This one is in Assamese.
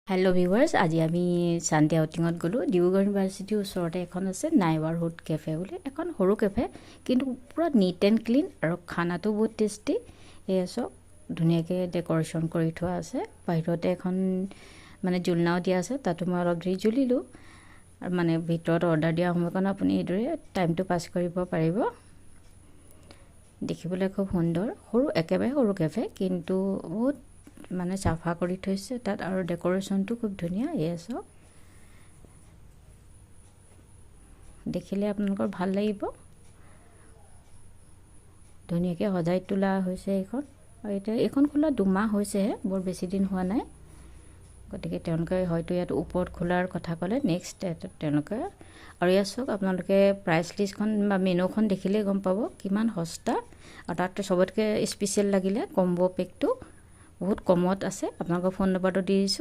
হেল্ল' ভিউৱাৰ্ছ, আজি আমি চানডে আউটিঙত গ'লোঁ। ডিব্ৰুগড় ইউনিভাৰ্চিটিৰ ওচৰতে এখন আছে নাইবাৰহুড কেফে বুলি, এখন সৰু কেফে, কিন্তু পূৰা নিট এণ্ড ক্লিন আৰু খানাটো বহুত টেষ্টি। এয়া চাওক, ধুনীয়াকৈ ডেক'ৰেশ্যন কৰি থোৱা আছে। বাহিৰতে এখন মানে জুলনাও দিয়া আছে, তাতো মই অলপ দেৰি জুলিলোঁ। আৰু মানে ভিতৰত অৰ্ডাৰ দিয়া সময়কণ আপুনি এইদৰে টাইমটো পাছ কৰিব পাৰিব। দেখিবলৈ খুব সুন্দৰ, একেবাৰে সৰু কেফে, কিন্তু বহুত মানে চাফা কৰি থৈছে তাত, আৰু ডেক'ৰেশ্যনটো খুব ধুনীয়া। এয়া চাওক, দেখিলে আপোনালোকৰ ভাল লাগিব। ধুনীয়াকৈ সজাই তোলা হৈছে এইখন, আৰু এতিয়া এইখন খোলা 2 মাহ হৈছেহে, বৰ বেছি দিন হোৱা নাই। গতিকে তেওঁলোকে হয়তো ইয়াত ওপৰত খোলাৰ কথা ক'লে নেক্সট তেওঁলোকে। আৰু ইয়াত চাওক, আপোনালোকে প্ৰাইচ লিষ্টখন বা মেনুখন দেখিলেই গম পাব কিমান সস্তা। আৰু তাত চবতকৈ স্পেচিয়েল লাগিলে কম্ব' পেকটো বহুত কমত আছে। আপোনালোকৰ ফোন নম্বৰটো দি দিছোঁ।